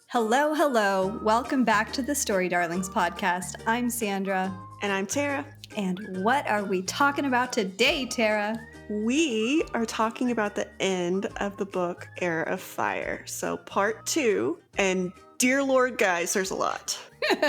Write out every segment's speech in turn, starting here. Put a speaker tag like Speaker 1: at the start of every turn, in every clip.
Speaker 1: Hello, hello. Welcome back to the Story Darlings podcast. I'm Sandra.
Speaker 2: And I'm Tera.
Speaker 1: And what are we talking about today, Tera?
Speaker 2: We are talking about the end of the book, Heir of Fire. So part 2, and dear Lord, guys, there's a lot.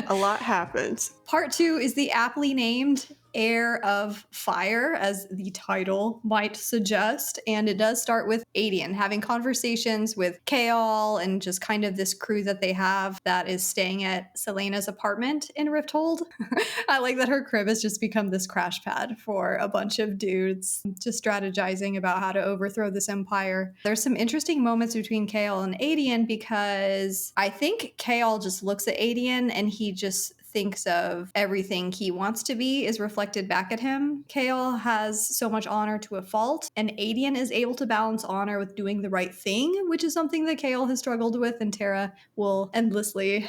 Speaker 2: A lot happens.
Speaker 1: Part 2 is the aptly named Heir of Fire, as the title might suggest. And it does start with Aedion having conversations with Chaol and just kind of this crew that they have that is staying at Celaena's apartment in Rifthold. I like that her crib has just become this crash pad for a bunch of dudes just strategizing about how to overthrow this empire. There's some interesting moments between Chaol and Aedion because I think Chaol just looks at Aedion and he just thinks of everything he wants to be is reflected back at him. Chaol has so much honor to a fault, and Aedion is able to balance honor with doing the right thing, which is something that Chaol has struggled with, and Tera will endlessly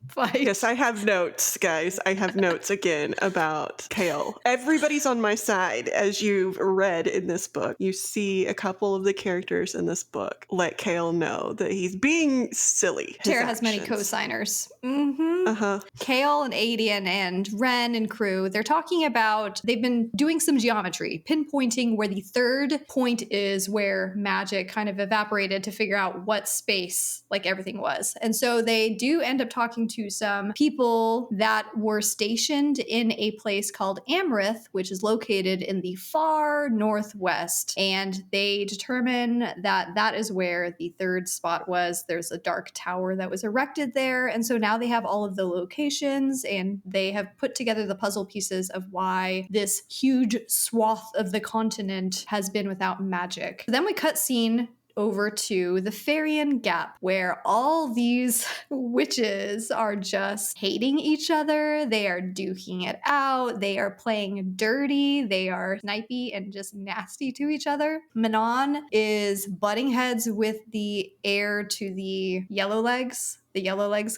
Speaker 1: fight.
Speaker 2: Yes, I have notes, guys. I have notes again about Chaol. Everybody's on my side, as you've read in this book. You see a couple of the characters in this book let Chaol know that he's being silly.
Speaker 1: Tera has many co-signers. Chaol and Aedion and Ren and crew, they're talking about, they've been doing some geometry, pinpointing where the third point is where magic kind of evaporated to figure out what space like everything was. And so they do end up talking to some people that were stationed in a place called Amrith, which is located in the far northwest. And they determine that that is where the third spot was. There's a dark tower that was erected there. And so now they have all of the locations and they have put together the puzzle pieces of why this huge swath of the continent has been without magic. Then we cut scene over to the Farian Gap, where all these witches are just hating each other. They are duking it out. They are playing dirty. They are snipey and just nasty to each other. Manon is butting heads with the heir to the Yellowlegs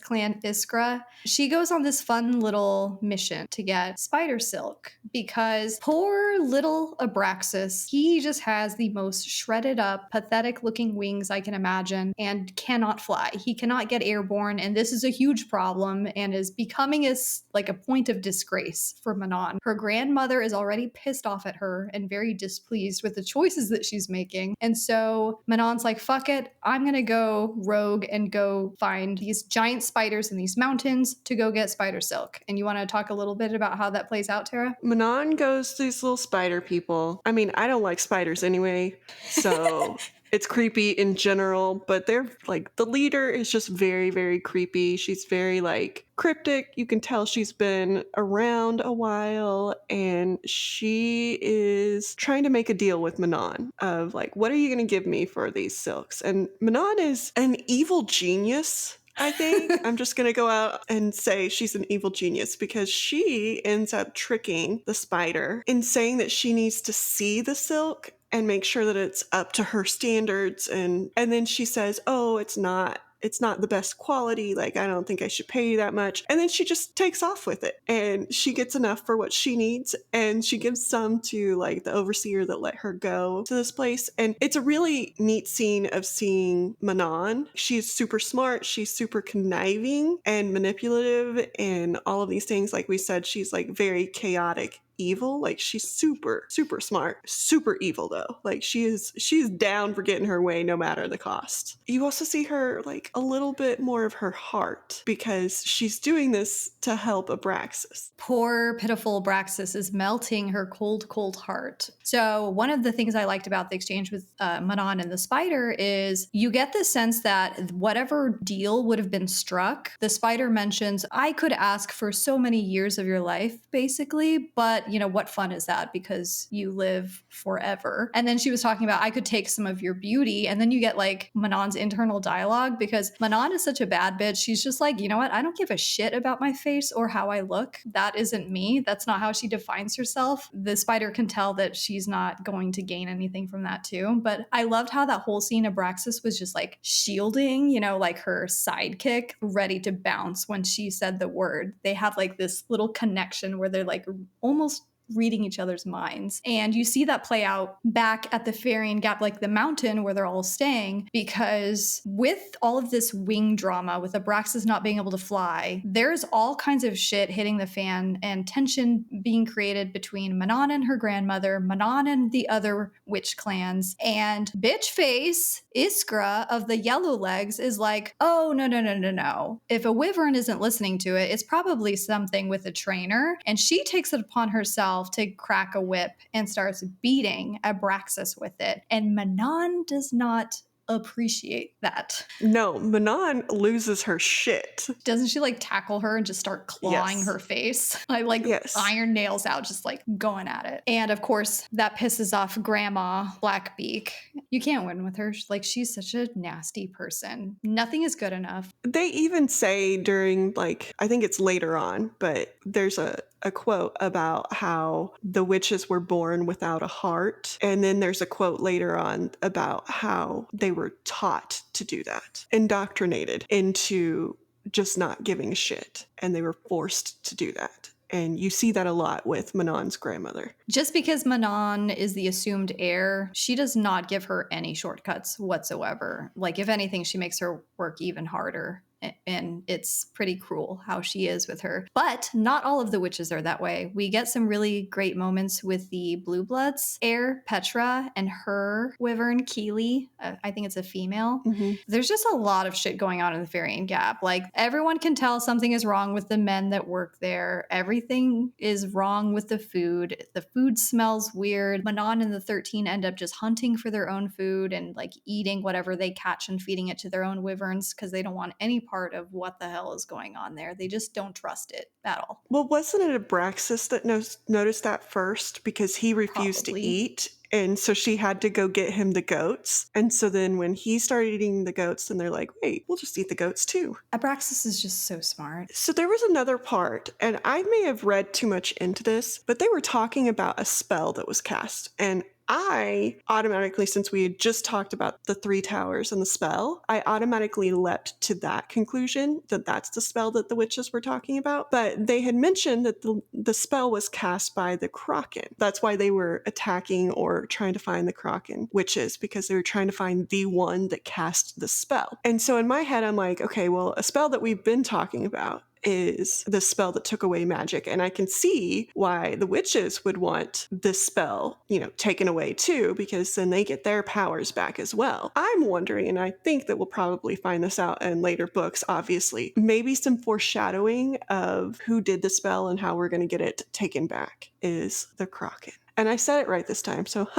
Speaker 1: clan Iskra. She goes on this fun little mission to get spider silk because poor little Abraxos, he just has the most shredded up, pathetic looking wings I can imagine and cannot fly. He cannot get airborne, and this is a huge problem and is becoming a point of disgrace for Manon. Her grandmother is already pissed off at her and very displeased with the choices that she's making. And so Manon's like, fuck it, I'm gonna go rogue and go find these giant spiders in these mountains to go get spider silk. And you want to talk a little bit about how that plays out, Tera?
Speaker 2: Manon goes to these little spider people. I mean, I don't like spiders anyway, so it's creepy in general, but they're like, the leader is just very, very creepy. She's very like cryptic. You can tell she's been around a while, and she is trying to make a deal with Manon of like, what are you going to give me for these silks? And Manon is an evil genius. I think I'm just going to go out and say she's an evil genius because she ends up tricking the spider in saying that she needs to see the silk and make sure that it's up to her standards. And then she says, oh, it's not the best quality. Like, I don't think I should pay you that much. And then she just takes off with it. And she gets enough for what she needs. And she gives some to like the overseer that let her go to this place. And it's a really neat scene of seeing Manon. She's super smart. She's super conniving and manipulative and all of these things. Like we said, she's like very chaotic evil. Like, she's super, super smart, super evil though. Like, she's down for getting her way no matter the cost. You also see her like a little bit more of her heart because she's doing this to help Abraxos.
Speaker 1: Poor pitiful Abraxos is melting her cold, cold heart. So one of the things I liked about the exchange with Manon and the spider is you get the sense that whatever deal would have been struck, the spider mentions, I could ask for so many years of your life, basically, but you know, what fun is that? Because you live forever. And then she was talking about, I could take some of your beauty. And then you get like Manon's internal dialogue because Manon is such a bad bitch. She's just like, you know what? I don't give a shit about my face or how I look. That isn't me. That's not how she defines herself. The spider can tell that she's not going to gain anything from that too. But I loved how that whole scene of Abraxos was just like shielding, you know, like her sidekick ready to bounce when she said the word. They have like this little connection where they're like almost reading each other's minds. And you see that play out back at the Farian Gap, like the mountain where they're all staying, because with all of this wing drama, with Abraxas not being able to fly, there's all kinds of shit hitting the fan and tension being created between Manon and her grandmother, Manon and the other witch clans, and bitch face Iskra of the Yellow Legs is like, oh, no. If a wyvern isn't listening to it, it's probably something with a trainer. And she takes it upon herself to crack a whip and starts beating Abraxas with it. And Manon does not appreciate that.
Speaker 2: No, Manon loses her shit.
Speaker 1: Doesn't she like tackle her and just start clawing her face? Iron nails out, just like going at it. And of course, that pisses off Grandma Blackbeak. You can't win with her. Like, she's such a nasty person. Nothing is good enough.
Speaker 2: They even say during, like, I think it's later on, but there's a quote about how the witches were born without a heart. And then there's a quote later on about how they were taught to do that, indoctrinated into just not giving a shit. And they were forced to do that. And you see that a lot with Manon's grandmother.
Speaker 1: Just because Manon is the assumed heir, she does not give her any shortcuts whatsoever. Like, if anything, she makes her work even harder. And it's pretty cruel how she is with her. But not all of the witches are that way. We get some really great moments with the Blue Bloods heir, Petra, and her wyvern, Keely. I think it's a female.
Speaker 2: Mm-hmm.
Speaker 1: There's just a lot of shit going on in the Farian Gap. Like, everyone can tell something is wrong with the men that work there. Everything is wrong with the food. The food smells weird. Manon and the 13 end up just hunting for their own food and like eating whatever they catch and feeding it to their own wyverns because they don't want any part of what the hell is going on there. They just don't trust it at all.
Speaker 2: Well, wasn't it Abraxas that noticed that first because he refused to eat? And so she had to go get him the goats. And so then when he started eating the goats, then they're like, wait, we'll just eat the goats too.
Speaker 1: Abraxas is just so smart.
Speaker 2: So there was another part, and I may have read too much into this, but they were talking about a spell that was cast. And I automatically, since we had just talked about the 3 towers and the spell, I automatically leapt to that conclusion that that's the spell that the witches were talking about. But they had mentioned that the spell was cast by the Kraken. That's why they were attacking or trying to find the Kraken witches, because they were trying to find the one that cast the spell. And so in my head, I'm like, okay, well, a spell that we've been talking about is the spell that took away magic. And I can see why the witches would want this spell, taken away too, because then they get their powers back as well. I'm wondering, and I think that we'll probably find this out in later books, obviously, maybe some foreshadowing of who did the spell and how we're going to get it taken back is the Kraken. And I said it right this time, so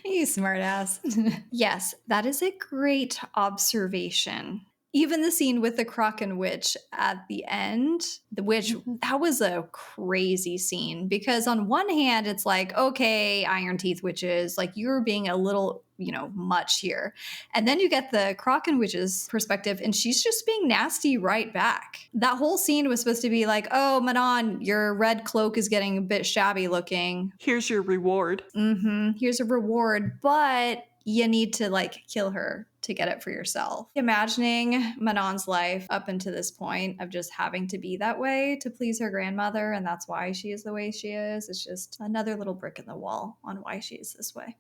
Speaker 1: You smartass. Yes, that is a great observation. Even the scene with the Kraken witch at the end, that was a crazy scene because on one hand, it's like, okay, Iron Teeth witches, like you're being a little, much here. And then you get the Kraken witch's perspective and she's just being nasty right back. That whole scene was supposed to be like, oh, Manon, your red cloak is getting a bit shabby looking.
Speaker 2: Here's your reward.
Speaker 1: Here's a reward, but you need to kill her to get it for yourself. Imagining Manon's life up until this point of just having to be that way to please her grandmother, and that's why she is the way she is. It's just another little brick in the wall on why she is this way.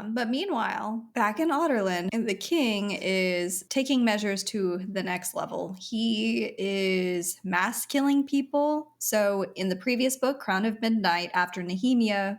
Speaker 1: But meanwhile, back in Otterland, the king is taking measures to the next level. He is mass killing people. So in the previous book, Crown of Midnight, after Nehemia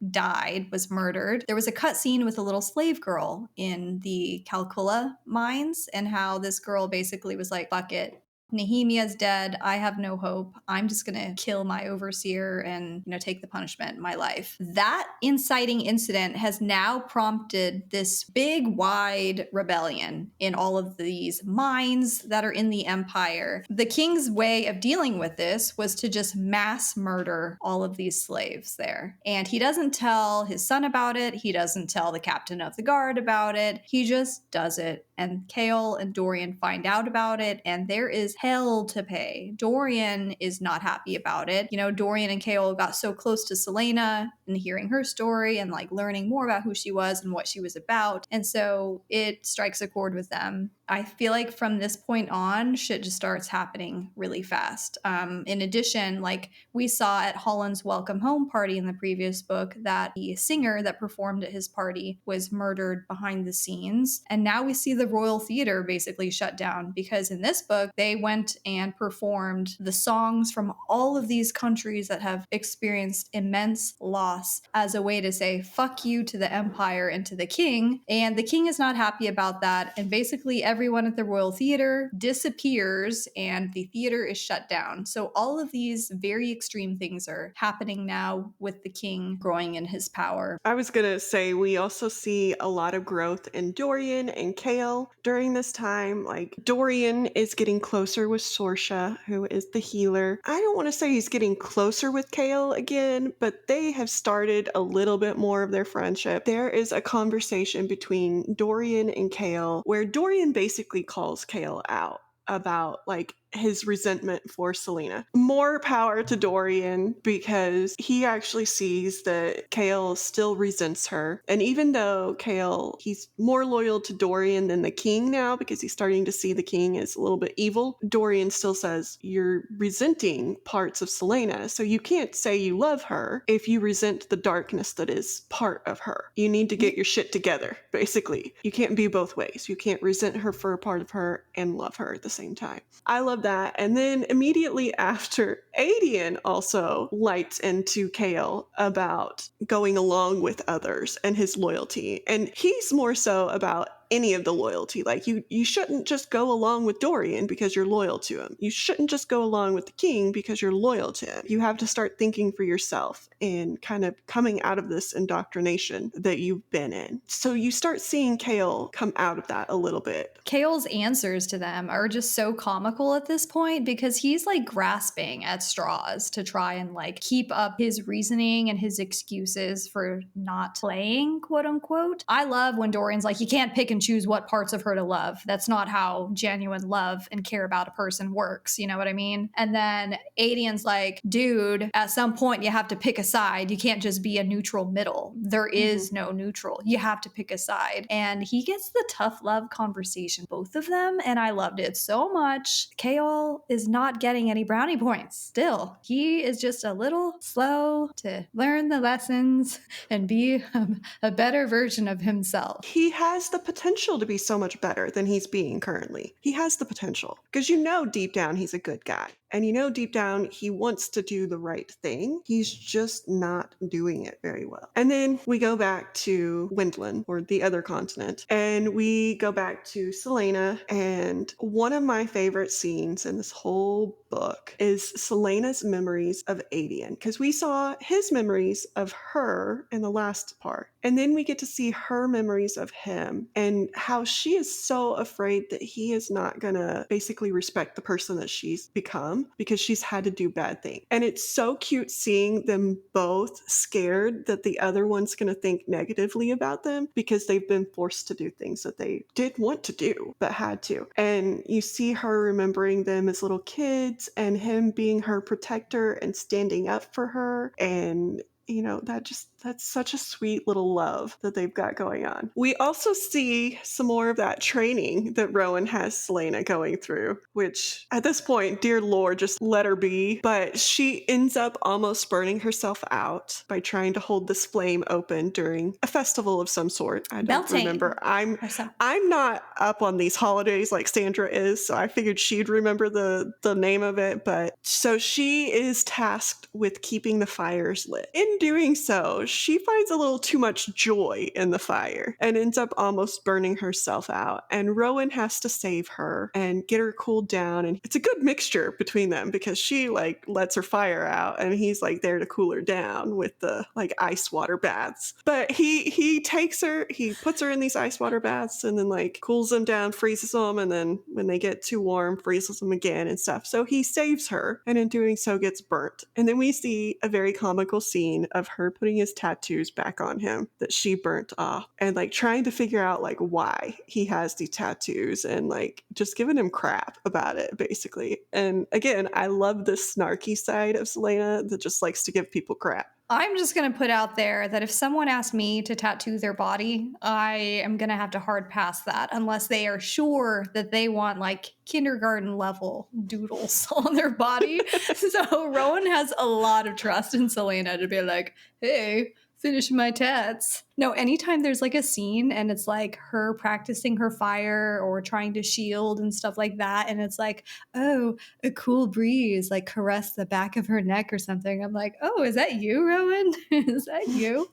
Speaker 1: was murdered, there was a cutscene with a little slave girl in the Calcula mines and how this girl basically was like, fuck it. Nehemia's dead. I have no hope. I'm just going to kill my overseer and, take the punishment in my life. That inciting incident has now prompted this big, wide rebellion in all of these mines that are in the empire. The king's way of dealing with this was to just mass murder all of these slaves there. And he doesn't tell his son about it. He doesn't tell the captain of the guard about it. He just does it. And Chaol and Dorian find out about it, and there is hell to pay. Dorian is not happy about it. Dorian and Chaol got so close to Celaena and hearing her story and learning more about who she was and what she was about. And so it strikes a chord with them. I feel like from this point on, shit just starts happening really fast. In addition, like we saw at Holland's welcome home party in the previous book, that the singer that performed at his party was murdered behind the scenes. And now we see the Royal Theatre basically shut down, because in this book, they went and performed the songs from all of these countries that have experienced immense loss as a way to say fuck you to the empire and to the king. And the king is not happy about that. And basically everyone at the Royal Theatre disappears and the theater is shut down. So all of these very extreme things are happening now with the king growing in his power.
Speaker 2: I was gonna say, we also see a lot of growth in Dorian and Chaol during this time. Like, Dorian is getting closer with Sorsha, who is the healer. I don't want to say he's getting closer with Chaol again, but they have started a little bit more of their friendship. There is a conversation between Dorian and Chaol where Dorian basically calls Chaol out about like his resentment for Celaena. More power to Dorian, because he actually sees that Chaol still resents her. And even though Chaol, he's more loyal to Dorian than the king now, because he's starting to see the king as a little bit evil, Dorian still says, you're resenting parts of Celaena, so you can't say you love her if you resent the darkness that is part of her. You need to get your shit together, basically. You can't be both ways. You can't resent her for a part of her and love her at the same time. I love that. And then immediately after, Aedion also lights into Chaol about going along with others and his loyalty. And he's more so about any of the loyalty. Like, you shouldn't just go along with Dorian because you're loyal to him. You shouldn't just go along with the king because you're loyal to him. You have to start thinking for yourself and kind of coming out of this indoctrination that you've been in. So you start seeing Chaol come out of that a little bit.
Speaker 1: Chaol's answers to them are just so comical at this point, because he's like grasping at straws to try and like keep up his reasoning and his excuses for not playing, quote unquote. I love when Dorian's like, you can't pick and choose what parts of her to love. That's not how genuine love and care about a person works. You know what I mean? And then Aedion's like, dude, at some point you have to pick a side. You can't just be a neutral middle. There is no neutral. You have to pick a side. And he gets the tough love conversation, both of them. And I loved it so much. Chaol is not getting any brownie points still. He is just a little slow to learn the lessons and be a better version of himself.
Speaker 2: He has the potential to be so much better than he's being currently. He has the potential, because you know deep down he's a good guy. And you know deep down he wants to do the right thing. He's just not doing it very well. And then we go back to Wendlin, or the other continent, and we go back to Celaena. And one of my favorite scenes in this whole book is Celaena's memories of Aedion, because we saw his memories of her in the last part. And then we get to see her memories of him and how she is so afraid that he is not gonna basically respect the person that she's become because she's had to do bad things. And it's so cute seeing them both scared that the other one's gonna think negatively about them because they've been forced to do things that they did want to do but had to. And you see her remembering them as little kids and him being her protector and standing up for her. And you know, that's such a sweet little love that they've got going on. We also see some more of that training that Rowan has Celaena going through, which at this point, dear Lord, just let her be. But she ends up almost burning herself out by trying to hold this flame open during a festival of some sort. I don't remember. I'm not up on these holidays like Sandra is, so I figured she'd remember the name of it. But so she is tasked with keeping the fires lit. In doing so, she finds a little too much joy in the fire and ends up almost burning herself out. And Rowan has to save her and get her cooled down. And it's a good mixture between them because she like lets her fire out and he's like there to cool her down with the like ice water baths. But he takes her, he puts her in these ice water baths and then like cools them down, freezes them, and then when they get too warm, freezes them again and stuff. So he saves her and in doing so gets burnt. And then we see a very comical scene of her putting his tattoos back on him that she burnt off and like trying to figure out like why he has these tattoos and like just giving him crap about it basically. And again, I love this snarky side of Celaena that just likes to give people crap.
Speaker 1: I'm just going to put out there that if someone asked me to tattoo their body, I am going to have to hard pass that unless they are sure that they want like kindergarten level doodles on their body. So Rowan has a lot of trust in Celaena to be like, hey, finish my tats. No, anytime there's like a scene and it's like her practicing her fire or trying to shield and stuff like that, and it's like, oh, a cool breeze like caress the back of her neck or something, I'm like, oh, is that you, Rowan? Is that you?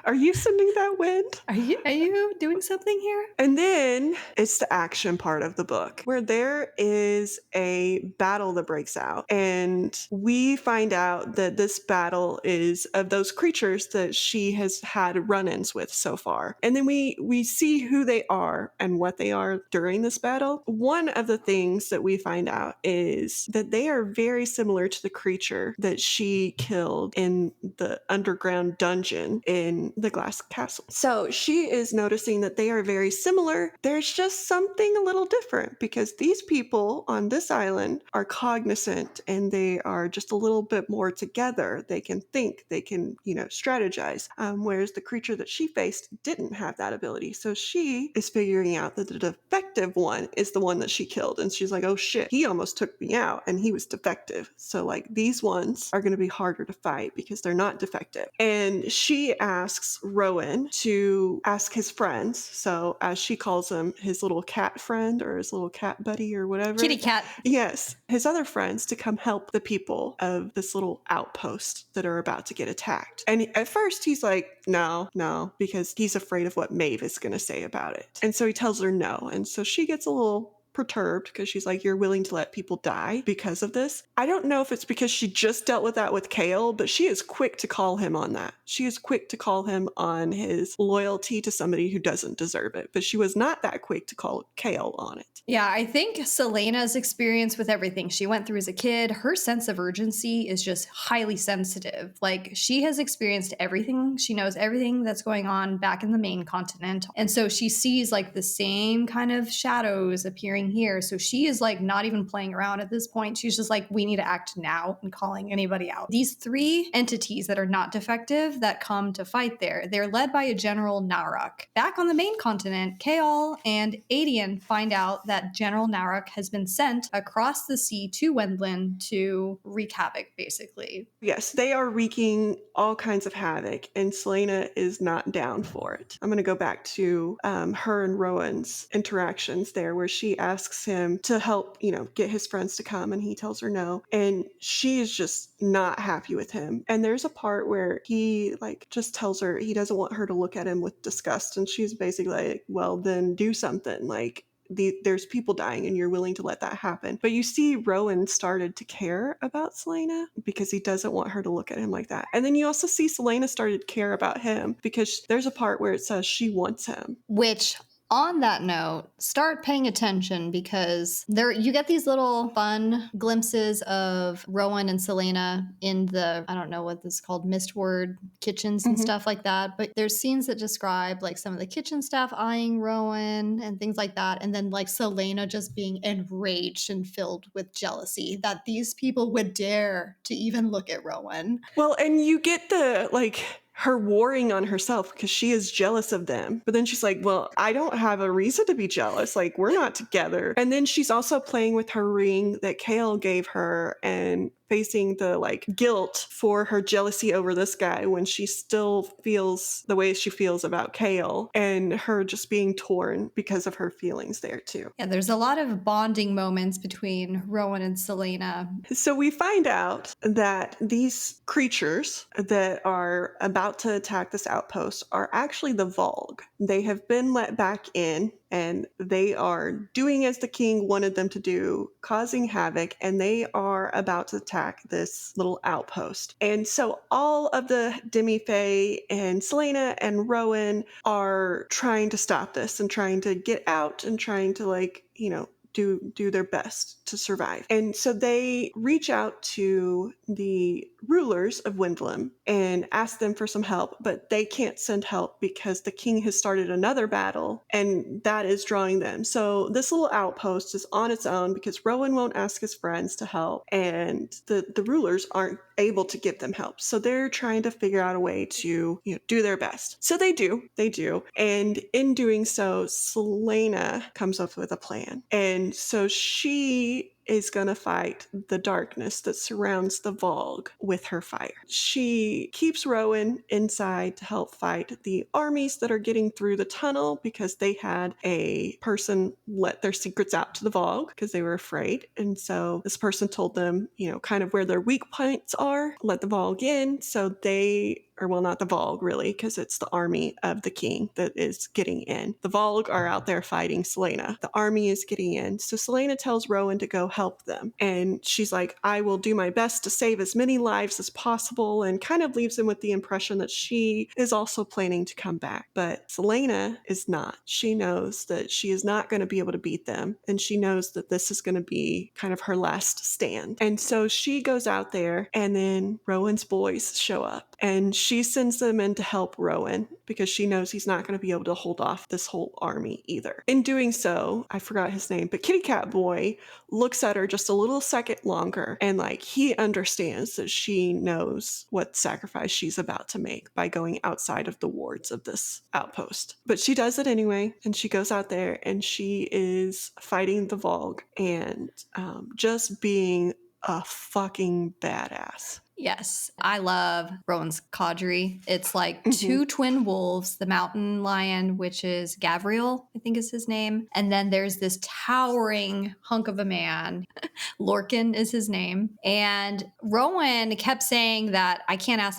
Speaker 2: Are you sending that wind?
Speaker 1: Are you doing something here?
Speaker 2: And then it's the action part of the book where there is a battle that breaks out. And we find out that this battle is of those creatures that she has had run-ins with so far. And then we see who they are and what they are during this battle. One of the things that we find out is that they are very similar to the creature that she killed in the underground dungeon in the Glass Castle. So she is noticing that they are very similar. There's just something a little different because these people on this island are cognizant and they are just a little bit more together. They can think, they can, strategize. Whereas the creature that she faced didn't have that ability. So she is figuring out that the defective one is the one that she killed. And she's like, oh shit, he almost took me out and he was defective. So like these ones are going to be harder to fight because they're not defective. And she asks Rowan to ask his friends, so as she calls him, his little cat friend or his little cat buddy or whatever.
Speaker 1: Kitty cat.
Speaker 2: Yes, his other friends to come help the people of this little outpost that are about to get attacked. And at first he's like, no, because he's afraid of what Maeve is going to say about it. And so he tells her no. And so she gets a little perturbed because she's like, you're willing to let people die because of this? I don't know if it's because she just dealt with that with Chaol, but she is quick to call him on that. She is quick to call him on his loyalty to somebody who doesn't deserve it, but she was not that quick to call Chaol on it.
Speaker 1: Yeah, I think Celaena's experience with everything she went through as a kid, her sense of urgency is just highly sensitive. Like, she has experienced everything. She knows everything that's going on back in the main continent. And so she sees like the same kind of shadows appearing here. So she is like not even playing around at this point. She's just like, we need to act now and calling anybody out. These three entities that are not defective that come to fight there, they're led by a General Narok. Back on the main continent, Chaol and Aedion find out that General Narok has been sent across the sea to Wendlin to wreak havoc, basically.
Speaker 2: Yes, they are wreaking all kinds of havoc, and Celaena is not down for it. I'm going to go back to her and Rowan's interactions there, where she asks him to help, get his friends to come, and he tells her no. And she is just not happy with him. And there's a part where he just tells her he doesn't want her to look at him with disgust. And she's basically like, well, then do something. There's people dying and you're willing to let that happen. But you see Rowan started to care about Celaena because he doesn't want her to look at him like that. And then you also see Celaena started to care about him because there's a part where it says she wants him.
Speaker 1: Which, on that note, start paying attention because you get these little fun glimpses of Rowan and Celaena in the, I don't know what this is called, Mistward kitchens and stuff like that. But there's scenes that describe like some of the kitchen staff eyeing Rowan and things like that. And then like Celaena just being enraged and filled with jealousy that these people would dare to even look at Rowan.
Speaker 2: Well, and you get the her warring on herself because she is jealous of them. But then she's like, well, I don't have a reason to be jealous. Like, we're not together. And then she's also playing with her ring that Chaol gave her and facing the guilt for her jealousy over this guy when she still feels the way she feels about Chaol, and her just being torn because of her feelings there too.
Speaker 1: Yeah, there's a lot of bonding moments between Rowan and Celaena.
Speaker 2: So we find out that these creatures that are about to attack this outpost are actually the Volg. They have been let back in and they are doing as the king wanted them to do, causing havoc, and they are about to attack this little outpost. And so all of the Demi-Fae and Celaena and Rowan are trying to stop this and trying to get out and trying to do their best to survive. And so they reach out to the rulers of Windlem and ask them for some help, but they can't send help because the king has started another battle and that is drawing them. So this little outpost is on its own because Rowan won't ask his friends to help, and the rulers aren't able to give them help. So they're trying to figure out a way to, do their best. So they do. And in doing so, Celaena comes up with a plan. And so she is going to fight the darkness that surrounds the Vogue with her fire. She keeps Rowan inside to help fight the armies that are getting through the tunnel because they had a person let their secrets out to the Vogue because they were afraid. And so this person told them, kind of where their weak points are, let the Vogue in. So they not the Vogue really, because it's the army of the king that is getting in. The Vogue are out there fighting Celaena. The army is getting in. So Celaena tells Rowan to go help them. And she's like, I will do my best to save as many lives as possible, and kind of leaves him with the impression that she is also planning to come back. But Celaena is not. She knows that she is not going to be able to beat them. And she knows that this is going to be kind of her last stand. And so she goes out there, and then Rowan's boys show up. And she sends them in to help Rowan because she knows he's not going to be able to hold off this whole army either. In doing so, I forgot his name, but Kitty Cat Boy looks at her just a little second longer, and he understands that she knows what sacrifice she's about to make by going outside of the wards of this outpost. But she does it anyway, and she goes out there and she is fighting the Vogue and just being a fucking badass.
Speaker 1: Yes, I love Rowan's cadre. It's like two twin wolves, the mountain lion, which is Gavriel, I think is his name. And then there's this towering hunk of a man. Lorcan is his name. And Rowan kept saying that I can't ask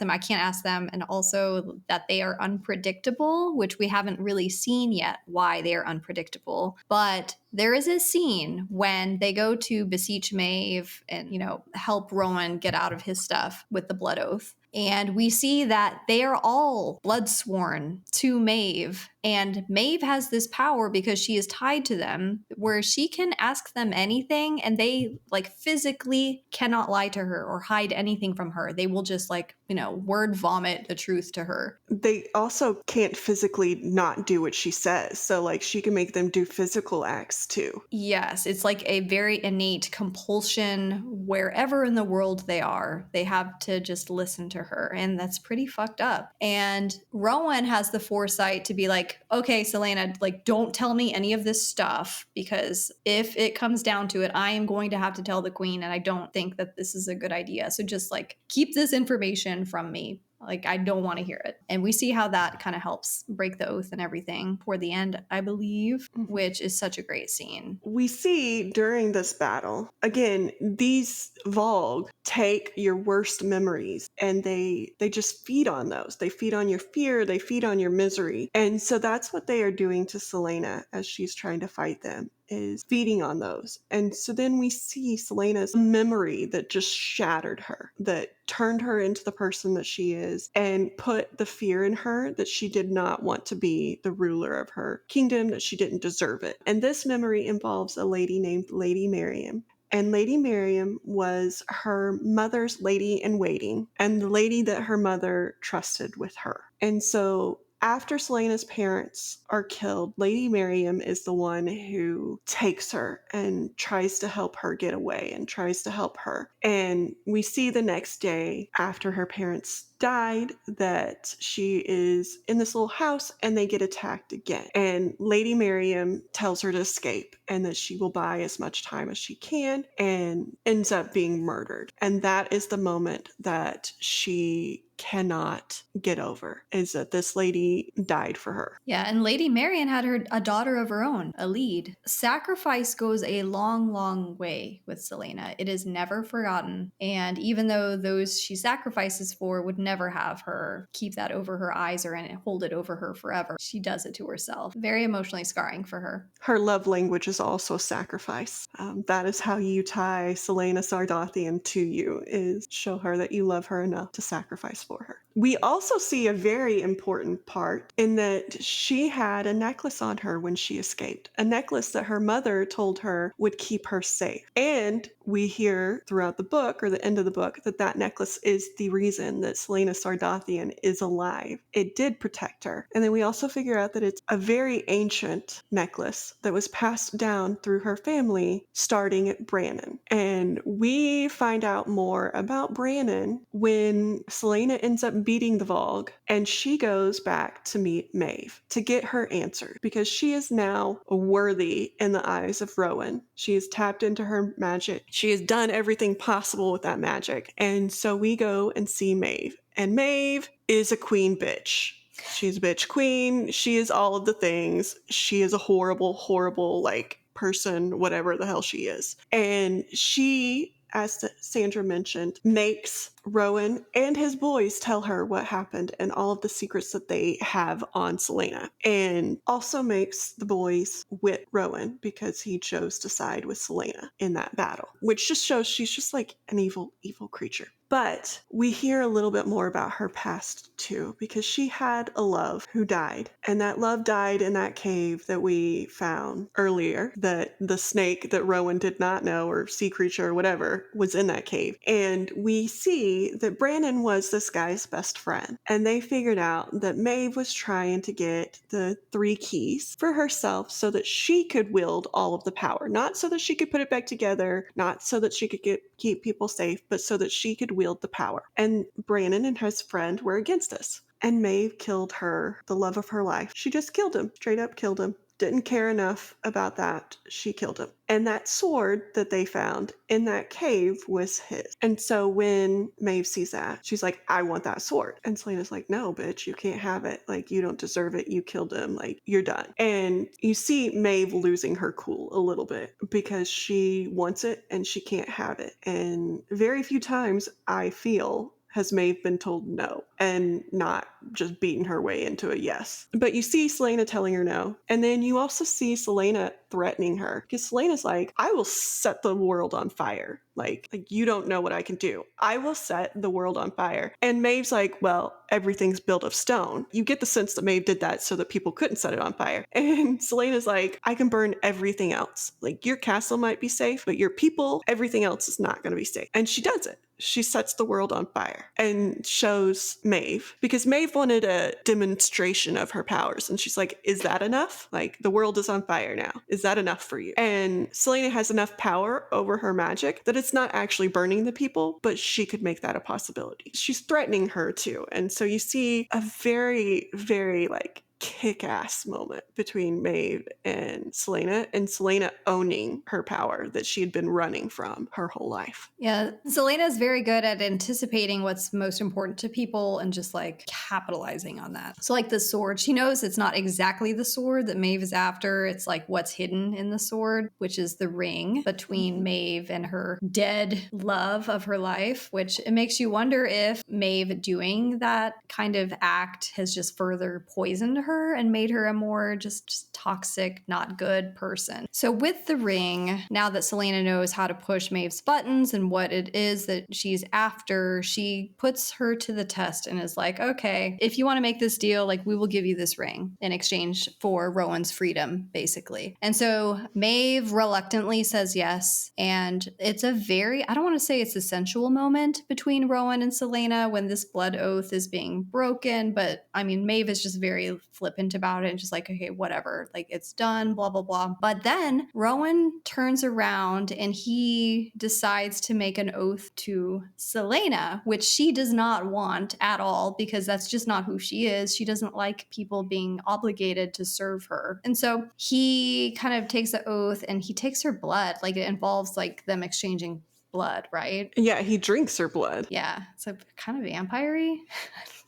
Speaker 1: them. And also that they are unpredictable, which we haven't really seen yet why they are unpredictable. But there is a scene when they go to beseech Maeve and, help Rowan get out of his stuff with the blood oath. And we see that they are all blood sworn to Maeve. And Maeve has this power because she is tied to them where she can ask them anything and they physically cannot lie to her or hide anything from her. They will just word vomit the truth to her.
Speaker 2: They also can't physically not do what she says. So she can make them do physical acts too.
Speaker 1: Yes, it's a very innate compulsion wherever in the world they are. They have to just listen to her, and that's pretty fucked up. And Rowan has the foresight to be like, okay, Celaena, don't tell me any of this stuff, because if it comes down to it, I am going to have to tell the queen, and I don't think that this is a good idea. So just keep this information from me. I don't want to hear it. And we see how that kind of helps break the oath and everything toward the end, I believe, which is such a great scene.
Speaker 2: We see during this battle, again, these Vogue take your worst memories and they just feed on those. They feed on your fear. They feed on your misery. And so that's what they are doing to Celaena as she's trying to fight them, is feeding on those. And so then we see Celaena's memory that just shattered her, that turned her into the person that she is, and put the fear in her that she did not want to be the ruler of her kingdom, that she didn't deserve it. And this memory involves a lady named Lady Miriam. And Lady Miriam was her mother's lady in waiting and the lady that her mother trusted with her. And so after Celaena's parents are killed, Lady Miriam is the one who takes her and tries to help her get away and tries to help her. And we see the next day after her parents died that she is in this little house and they get attacked again. And Lady Miriam tells her to escape and that she will buy as much time as she can, and ends up being murdered. And that is the moment that she cannot get over, is that this lady died for her.
Speaker 1: Yeah, and Lady Marian had a daughter of her own, a lead. Sacrifice goes a long, long way with Celaena. It is never forgotten. And even though those she sacrifices for would never have her keep that over her eyes or hold it over her forever, she does it to herself. Very emotionally scarring for her.
Speaker 2: Her love language is also sacrifice. That is how you tie Celaena Sardathian to you, is show her that you love her enough to sacrifice for her. We also see a very important part in that she had a necklace on her when she escaped, a necklace that her mother told her would keep her safe. And we hear throughout the book, or the end of the book, that that necklace is the reason that Celaena Sardathian is alive. It did protect her. And then we also figure out that it's a very ancient necklace that was passed down through her family, starting at Brannon. And we find out more about Brannon when Celaena ends up beating the Vogue, and she goes back to meet Maeve to get her answer, because she is now worthy in the eyes of Rowan. She has tapped into her magic. She has done everything possible with that magic. And so we go and see Maeve. And Maeve is a queen bitch. She's a bitch queen. She is all of the things. She is a horrible, horrible, like, person, whatever the hell she is. And she, as Sandra mentioned, makes Rowan and his boys tell her what happened and all of the secrets that they have on Celaena, and also makes the boys whip Rowan because he chose to side with Celaena in that battle, which just shows she's just like an evil, evil creature. But we hear a little bit more about her past too, because she had a love who died, and that love died in that cave that we found earlier, that the snake that Rowan did not know, or sea creature or whatever, was in that cave. And we see that Brannon was this guy's best friend, and they figured out that Maeve was trying to get the 3 keys for herself so that she could wield all of the power, not so that she could put it back together, not so that she could keep people safe, but so that she could wield the power. And Brannon and his friend were against this. And Maeve killed her, the love of her life. She just killed him, straight up killed him. Didn't care enough about that. She killed him. And that sword that they found in that cave was his. And so when Maeve sees that, she's like, I want that sword. And Celaena's like, no, bitch, you can't have it. Like, you don't deserve it. You killed him. Like, you're done. And you see Maeve losing her cool a little bit because she wants it and she can't have it. And very few times, I feel, has Maeve been told no and not just beaten her way into a yes. But you see Celaena telling her no, and then you also see Celaena threatening her, because Celaena's like, I will set the world on fire. Like, you don't know what I can do. I will set the world on fire. And Maeve's like, well, everything's built of stone. You get the sense that Maeve did that so that people couldn't set it on fire. And Celaena's like, I can burn everything else. Like, your castle might be safe, but your people, everything else is not going to be safe. And she does it. She sets the world on fire and shows Maeve, because Maeve wanted a demonstration of her powers. And she's like, is that enough? Like, the world is on fire now. Is that enough for you? And Celaena has enough power over her magic that it's not actually burning the people, but she could make that a possibility. She's threatening her too. And so you see a very, very like kick-ass moment between Maeve and Celaena owning her power that she had been running from her whole life.
Speaker 1: Yeah, Celaena's very good at anticipating what's most important to people and just like capitalizing on that. So like the sword, she knows it's not exactly the sword that Maeve is after. It's like what's hidden in the sword, which is the ring between Maeve and her dead love of her life, which it makes you wonder if Maeve doing that kind of act has just further poisoned her and made her a more just toxic, not good person. So with the ring, now that Celaena knows how to push Maeve's buttons and what it is that she's after, she puts her to the test and is like, okay, if you want to make this deal, like, we will give you this ring in exchange for Rowan's freedom, basically. And so Maeve reluctantly says yes. And it's a very, I don't want to say it's a sensual moment between Rowan and Celaena when this blood oath is being broken, but I mean, Maeve is just very flippant about it and just like, okay, whatever, like, it's done, blah, blah, blah. But then Rowan turns around and he decides to make an oath to Celaena, which she does not want at all, because that's just not who she is. She doesn't like people being obligated to serve her. And so he kind of takes the oath and he takes her blood. Like, it involves like them exchanging blood, right?
Speaker 2: Yeah, he drinks her blood.
Speaker 1: Yeah, so kind of vampire-y.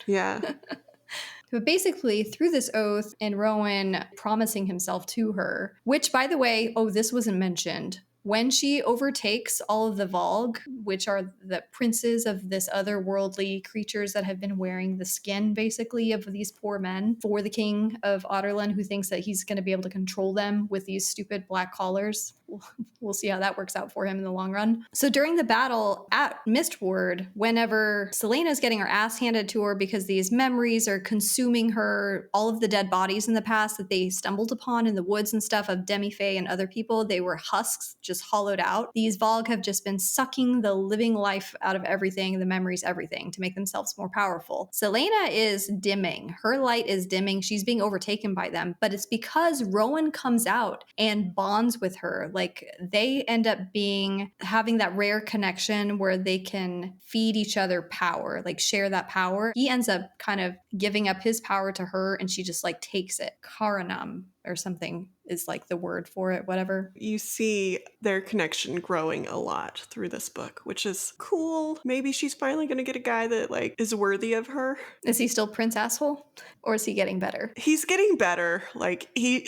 Speaker 2: Yeah.
Speaker 1: But basically, through this oath and Rowan promising himself to her, which, by the way, this wasn't mentioned. When she overtakes all of the Vogue, which are the princes of this otherworldly creatures that have been wearing the skin, basically, of these poor men for the king of Otterland, who thinks that he's going to be able to control them with these stupid black collars. we'll see how that works out for him in the long run. So during the battle at Mistward, whenever Celaena's getting her ass handed to her because these memories are consuming her, all of the dead bodies in the past that they stumbled upon in the woods and stuff of Demi-Fae and other people, they were husks, just hollowed out. These Vogue have just been sucking the living life out of everything, the memories, everything, to make themselves more powerful. Celaena is dimming. Her light is dimming. She's being overtaken by them, but it's because Rowan comes out and bonds with her. Like, they end up having that rare connection where they can feed each other power, like share that power. He ends up kind of giving up his power to her, and she just like takes it. Karanam or something is like the word for it, whatever.
Speaker 2: You see their connection growing a lot through this book, which is cool. Maybe she's finally going to get a guy that like is worthy of her.
Speaker 1: Is he still Prince Asshole, or is he getting better?
Speaker 2: He's getting better. Like he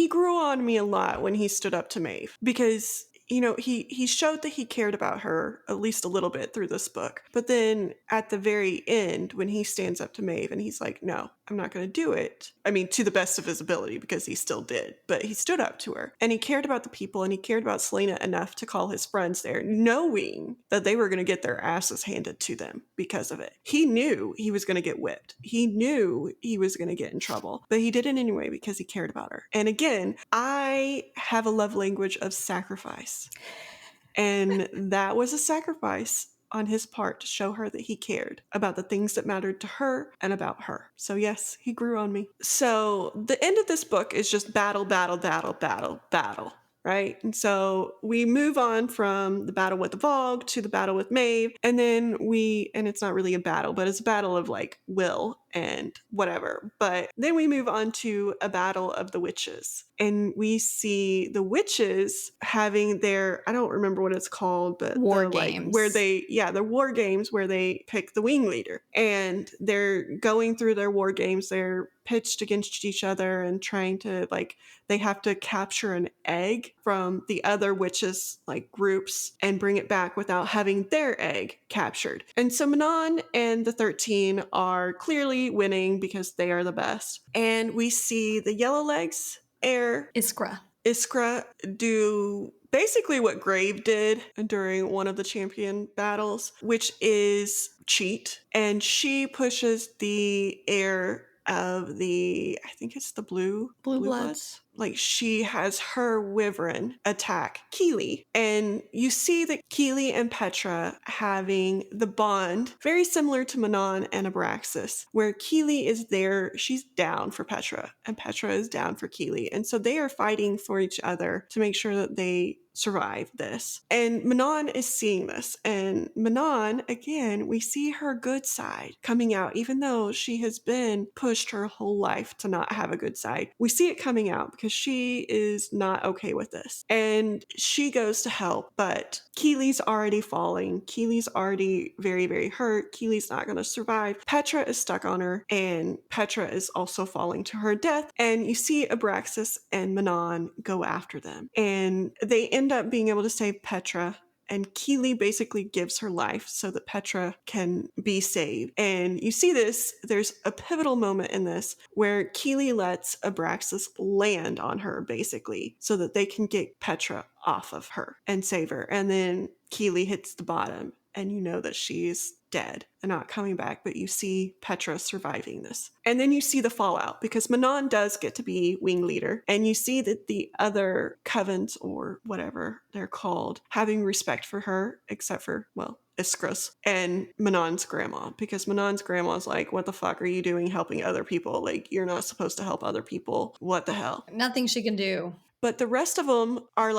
Speaker 2: grew on me a lot when he stood up to Maeve, because he showed that he cared about her at least a little bit through this book. But then at the very end, when he stands up to Maeve and he's like, no, I'm not going to do it. I mean, to the best of his ability, because he still did. But he stood up to her. And he cared about the people, and he cared about Celaena enough to call his friends there, knowing that they were going to get their asses handed to them because of it. He knew he was going to get whipped. He knew he was going to get in trouble. But he did it anyway because he cared about her. And again, I have a love language of sacrifice. And that was a sacrifice on his part to show her that he cared about the things that mattered to her and about her. So yes, he grew on me. So the end of this book is just battle, battle, battle, battle, battle. Right? And so we move on from the battle with the Vogue to the battle with Maeve. And then and it's not really a battle, but it's a battle of like will and whatever. But then we move on to a battle of the witches. And we see the witches having their, I don't remember what it's called, but
Speaker 1: war games.
Speaker 2: Like where they're war games where they pick the wing leader. And they're going through their war games. They're pitched against each other and trying to they have to capture an egg from the other witches groups and bring it back without having their egg captured. And so Manon and the 13 are clearly winning because they are the best. And we see the Yellowlegs, Iskra do basically what Grave did during one of the champion battles, which is cheat. And she pushes the heir of I think it's the Blue Bloods. Like, she has her wyvern attack Keely. And you see that Keely and Petra having the bond very similar to Manon and Abraxos, where Keely is there, she's down for Petra, and Petra is down for Keely. And so they are fighting for each other to make sure that they survive this. And Manon is seeing this. And Manon, again, we see her good side coming out, even though she has been pushed her whole life to not have a good side. We see it coming out because she is not okay with this. And she goes to help, but Keely's already falling. Keely's already very, very hurt. Keely's not going to survive. Petra is stuck on her, and Petra is also falling to her death. And you see Abraxos and Manon go after them. And they end up being able to save Petra. And Keely basically gives her life so that Petra can be saved. And you see this, there's a pivotal moment in this where Keely lets Abraxos land on her, basically, so that they can get Petra off of her and save her. And then Keely hits the bottom, and you know that she's dead and not coming back, but you see Petra surviving this. And then you see the fallout, because Manon does get to be wing leader, and you see that the other covens, or whatever they're called, having respect for her, except for, Iskra's and Manon's grandma, because Manon's grandma's like, what the fuck are you doing helping other people? Like, you're not supposed to help other people. What the hell?
Speaker 1: Nothing she can do.
Speaker 2: But the rest of them are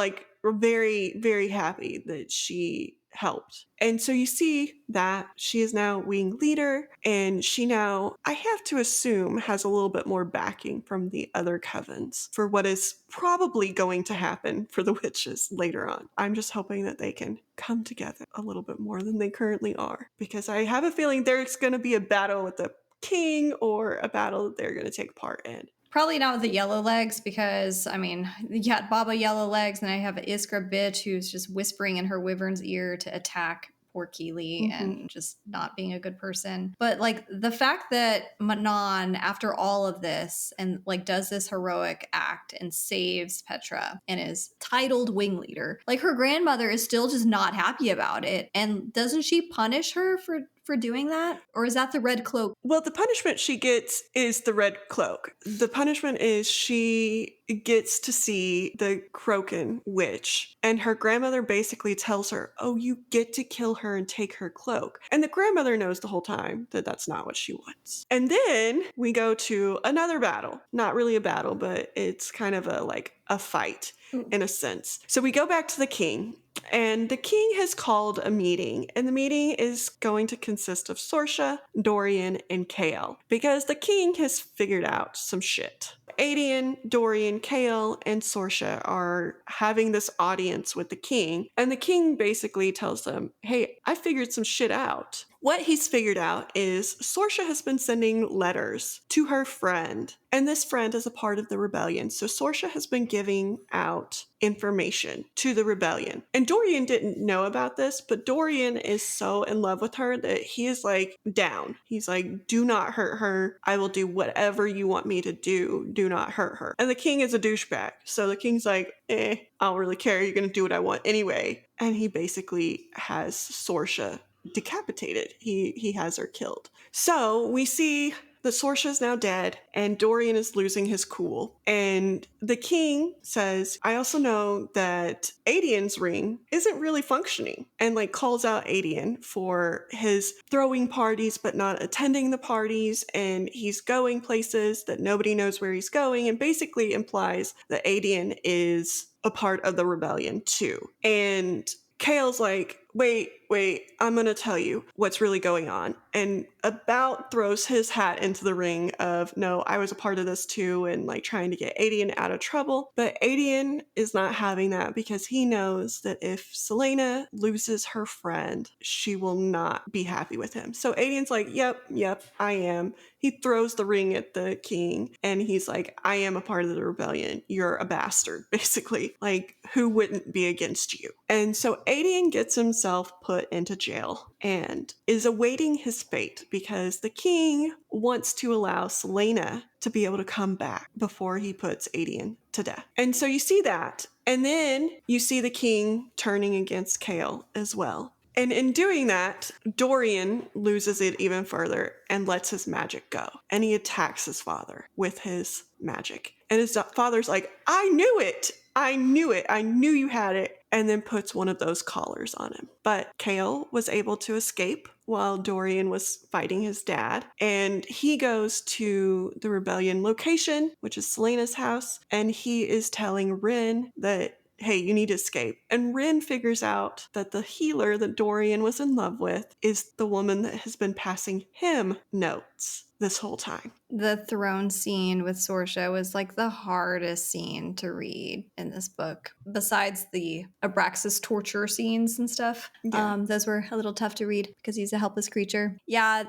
Speaker 2: very, very happy that she helped. And so you see that she is now wing leader, and she now, I have to assume, has a little bit more backing from the other covens for what is probably going to happen for the witches later on. I'm just hoping that they can come together a little bit more than they currently are, because I have a feeling there's going to be a battle with the king, or a battle that they're going to take part in.
Speaker 1: Probably not with the Yellowlegs, because, you got Baba Yellowlegs, and I have an Iskra bitch who's just whispering in her wyvern's ear to attack poor Keely and just not being a good person. But like the fact that Manon, after all of this, and like does this heroic act and saves Petra and is titled wing leader, like her grandmother is still just not happy about it. And doesn't she punish her for doing that? Or is that the red cloak?
Speaker 2: Well, the punishment she gets is the red cloak. The punishment is she gets to see the Croken witch, and her grandmother basically tells her, oh, you get to kill her and take her cloak. And the grandmother knows the whole time that that's not what she wants. And then we go to another battle. Not really a battle, but it's kind of a fight in a sense. So we go back to the king. And the king has called a meeting, and the meeting is going to consist of Sorsha, Dorian, and Chaol, because the king has figured out some shit. Aedion, Dorian, Chaol, and Sorsha are having this audience with the king, and the king basically tells them, hey, I figured some shit out. What he's figured out is Sorsha has been sending letters to her friend, and this friend is a part of the rebellion. So Sorsha has been giving out information to the rebellion. And Dorian didn't know about this, but Dorian is so in love with her that he is like down. He's like, do not hurt her. I will do whatever you want me to do. Do not hurt her. And the king is a douchebag. So the king's like, I don't really care. You're going to do what I want anyway. And he basically has Sorsha decapitated. He has her killed. So we see that Sorsha is now dead and Dorian is losing his cool. And the king says, I also know that Aedion's ring isn't really functioning, and like calls out Aedion for his throwing parties but not attending the parties, and he's going places that nobody knows where he's going, and basically implies that Aedion is a part of the rebellion too. And Chaol's like, wait, I'm going to tell you what's really going on. And about throws his hat into the ring of, no, I was a part of this too, and like trying to get Aedion out of trouble. But Aedion is not having that because he knows that if Celaena loses her friend, she will not be happy with him. So Aedion's like, yep, I am. He throws the ring at the king and he's like, I am a part of the rebellion. You're a bastard, basically. Like, who wouldn't be against you? And so Aedion gets himself put into jail and is awaiting his fate because the king wants to allow Celaena to be able to come back before he puts Aedion to death. And so you see that. And then you see the king turning against Chaol as well. And in doing that, Dorian loses it even further and lets his magic go. And he attacks his father with his magic. And his father's like, I knew it. I knew you had it. And then puts one of those collars on him. But Chaol was able to escape while Dorian was fighting his dad. And he goes to the rebellion location, which is Celaena's house. And he is telling Rin that, hey, you need to escape. And Rin figures out that the healer that Dorian was in love with is the woman that has been passing him notes this whole time.
Speaker 1: The throne scene with Sorsha was like the hardest scene to read in this book. Besides the Abraxos torture scenes and stuff, those were a little tough to read because he's a helpless creature. Yeah,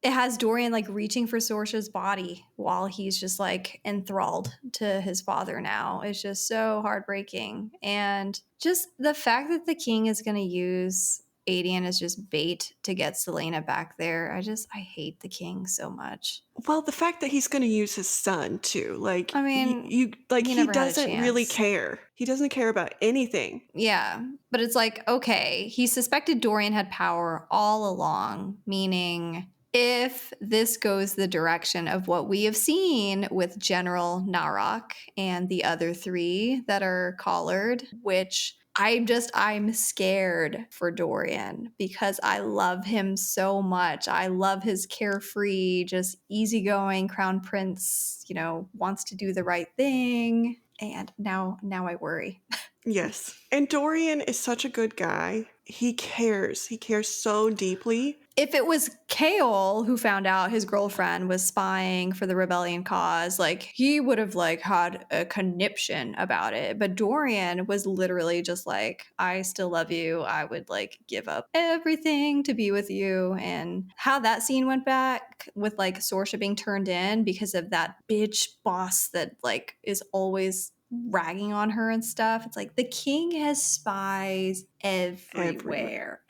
Speaker 1: it has Dorian like reaching for Sorsha's body while he's just like enthralled to his father now. It's just so heartbreaking. And just the fact that the king is going to use Aedion as just bait to get Celaena back there. I hate the king so much.
Speaker 2: Well, the fact that he's going to use his son too. Like,
Speaker 1: I mean,
Speaker 2: he doesn't really care. He doesn't care about anything.
Speaker 1: Yeah, but it's like, okay, he suspected Dorian had power all along, meaning if this goes the direction of what we have seen with General Narok and the other three that are collared, which I'm scared for Dorian because I love him so much. I love his carefree, just easygoing crown prince, wants to do the right thing. And now I worry.
Speaker 2: Yes. And Dorian is such a good guy. He cares. He cares so deeply.
Speaker 1: If it was Chaol who found out his girlfriend was spying for the rebellion cause, like he would have like had a conniption about it. But Dorian was literally just like, I still love you. I would like give up everything to be with you. And how that scene went back with like Sorsha being turned in because of that bitch boss that like is always ragging on her and stuff. It's like the king has spies everywhere.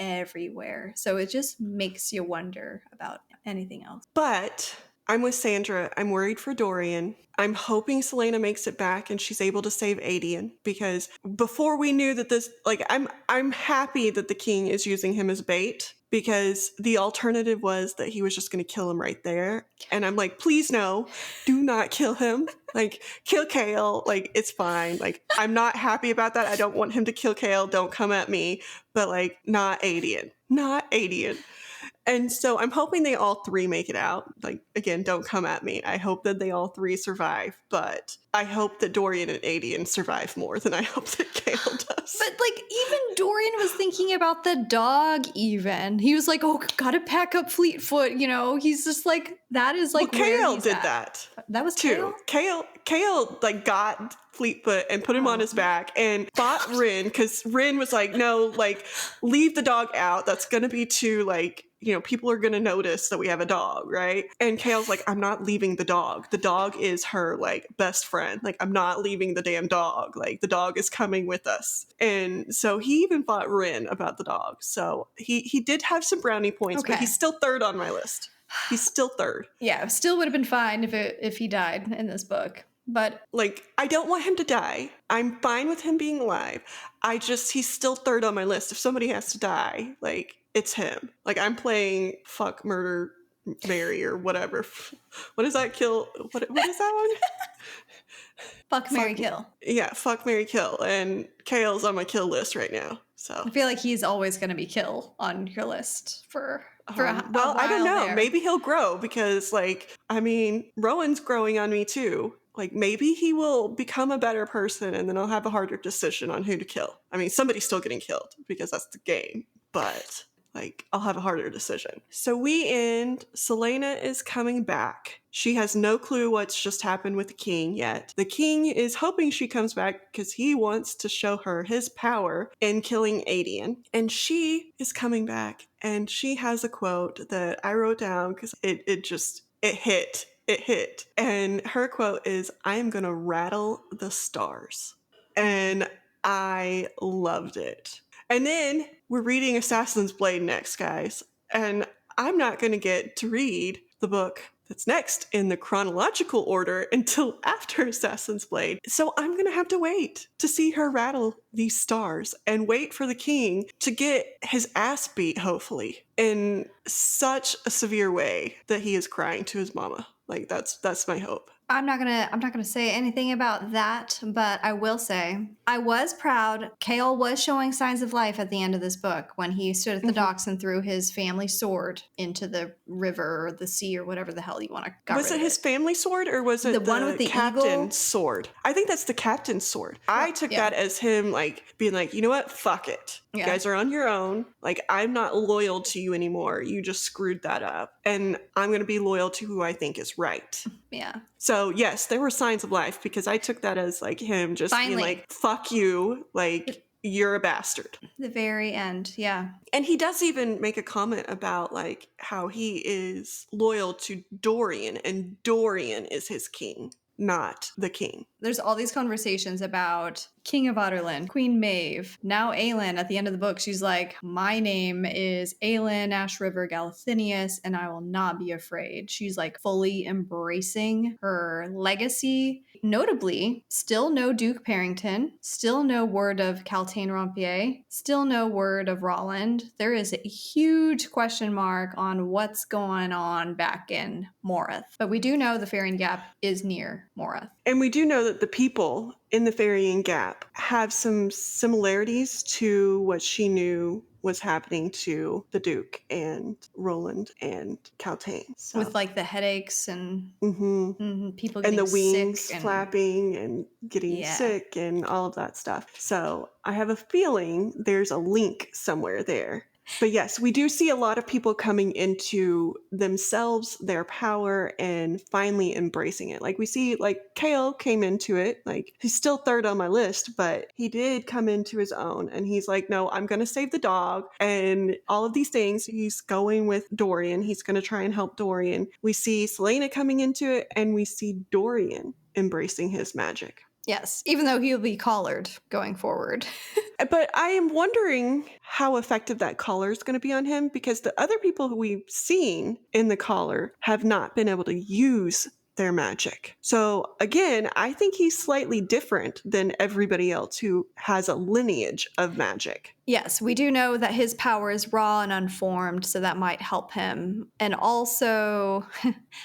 Speaker 1: So it just makes you wonder about anything else.
Speaker 2: But I'm with Sandra. I'm worried for Dorian. I'm hoping Celaena makes it back and she's able to save Aedion, because before we knew that this, like, I'm happy that the king is using him as bait, because the alternative was that he was just going to kill him right there. And I'm like, please no, do not kill him. Like, kill Chaol. Like, it's fine. Like, I'm not happy about that. I don't want him to kill Chaol. Don't come at me. But like, not Aedion. Not Aedion. And so I'm hoping they all three make it out. Like, again, don't come at me. I hope that they all three survive, but I hope that Dorian and Aedion survive more than I hope that Chaol does.
Speaker 1: But like, even Dorian was thinking about the dog even. He was like, oh, gotta pack up Fleetfoot, you know? He's just like, that is like
Speaker 2: well,
Speaker 1: where
Speaker 2: Chaol
Speaker 1: he's
Speaker 2: did
Speaker 1: at.
Speaker 2: that.
Speaker 1: That was too.
Speaker 2: Chaol like got Fleetfoot and put him on his back and fought Rin, because Rin was like, no, like, leave the dog out. That's gonna be too, like, you know, people are going to notice that we have a dog, right? And Chaol's like, I'm not leaving the dog. The dog is her, like, best friend. Like, I'm not leaving the damn dog. Like, the dog is coming with us. And so he even fought Rin about the dog. So he did have some brownie points, but he's still third on my list. He's still third.
Speaker 1: Yeah, still would have been fine if he died in this book. But
Speaker 2: like, I don't want him to die. I'm fine with him being alive. He's still third on my list. If somebody has to die, like, it's him. Like, I'm playing fuck, murder, marry, or whatever. What is that? Kill? What is that one?
Speaker 1: Fuck, marry, kill.
Speaker 2: Yeah, fuck, marry, kill. And Chaol's on my kill list right now. So
Speaker 1: I feel like he's always going to be kill on your list for a while
Speaker 2: I don't know.
Speaker 1: there.
Speaker 2: Maybe he'll grow, because, like, I mean, Rowan's growing on me too. Like, maybe he will become a better person, and then I'll have a harder decision on who to kill. I mean, somebody's still getting killed, because that's the game, but like, I'll have a harder decision. So we end. Celaena is coming back. She has no clue what's just happened with the king yet. The king is hoping she comes back because he wants to show her his power in killing Aedion. And she is coming back, and she has a quote that I wrote down because it hit. It hit. And her quote is, I am going to rattle the stars. And I loved it. And then we're reading Assassin's Blade next, guys. And I'm not going to get to read the book that's next in the chronological order until after Assassin's Blade. So I'm going to have to wait to see her rattle these stars and wait for the king to get his ass beat, hopefully, in such a severe way that he is crying to his mama. Like, that's my hope.
Speaker 1: I'm not gonna say anything about that, but I will say I was proud. Chaol was showing signs of life at the end of this book when he stood at the docks and threw his family sword into the river or the sea or whatever the hell you want to.
Speaker 2: Was it his family sword, or was it the one with the captain's eagle? Sword? I think that's the captain's sword. I took that as him, like, being like, you know what, fuck it. You guys are on your own. Like, I'm not loyal to you anymore. You just screwed that up, and I'm going to be loyal to who I think is right.
Speaker 1: Yeah.
Speaker 2: So yes, there were signs of life, because I took that as, like, him just being like, fuck you, like, you're a bastard.
Speaker 1: The very end, yeah.
Speaker 2: And he does even make a comment about, like, how he is loyal to Dorian, and Dorian is his king, not the king.
Speaker 1: There's all these conversations about King of Otterland, Queen Maeve, now Aelin. At the end of the book, she's like, my name is Aelin, Ash River Galathinius, and I will not be afraid. She's like fully embracing her legacy. Notably, still no Duke Parrington, still no word of Caltaine Rompier, still no word of Rolland. There is a huge question mark on what's going on back in Moreth. But we do know the Ferrying Gap is near Moreth.
Speaker 2: And we do know that the people in the Ferrying Gap have some similarities to what she knew was happening to the Duke and Roland and Caltaine. So.
Speaker 1: With, like, the headaches and people getting sick.
Speaker 2: And the wings flapping and getting sick and all of that stuff. So I have a feeling there's a link somewhere there. But yes, we do see a lot of people coming into themselves, their power, and finally embracing it. Like, we see, like, Chaol came into it. Like, he's still third on my list, but he did come into his own. And he's like, no, I'm going to save the dog. And all of these things, he's going with Dorian. He's going to try and help Dorian. We see Celaena coming into it, and we see Dorian embracing his magic.
Speaker 1: Yes, even though he'll be collared going forward.
Speaker 2: But I am wondering how effective that collar is going to be on him, because the other people who we've seen in the collar have not been able to use their magic. So again, I think he's slightly different than everybody else who has a lineage of magic.
Speaker 1: Yes, we do know that his power is raw and unformed, so that might help him. And also,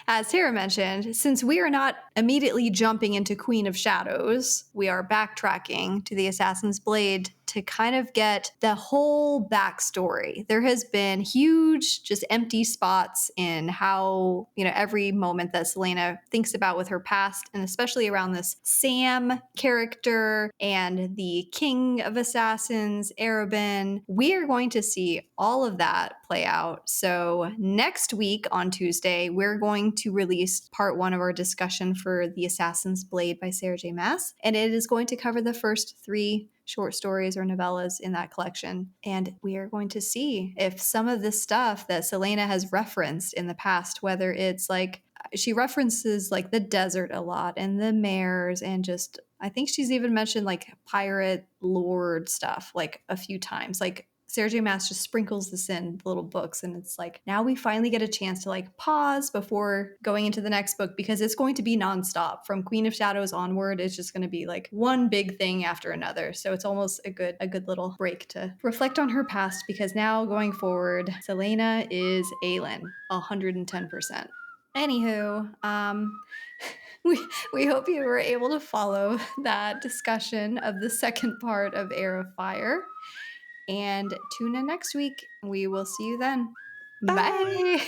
Speaker 1: as Tera mentioned, since we are not immediately jumping into Queen of Shadows, we are backtracking to the Assassin's Blade to kind of get the whole backstory. There has been huge, just empty spots in how, every moment that Celaena thinks about with her past, and especially around this Sam character and the King of Assassins, Arabin. We are going to see all of that play out. So next week on Tuesday, we're going to release part 1 of our discussion for The Assassin's Blade by Sarah J Maas, and it is going to cover the first 3 short stories or novellas in that collection. And we are going to see if some of this stuff that Celaena has referenced in the past, whether it's like she references like the desert a lot and the mares, and just I think she's even mentioned like pirate lord stuff like a few times. Like Sarah J Maas just sprinkles this in little books, and it's like now we finally get a chance to like pause before going into the next book, because it's going to be nonstop from Queen of Shadows onward. It's just going to be like one big thing after another. So it's almost a good little break to reflect on her past, because now going forward, Celaena is Aelin 110%. Anywho, we hope you were able to follow that discussion of the second part of Heir of Fire. And tune in next week. We will see you then.
Speaker 2: Bye.
Speaker 1: Bye.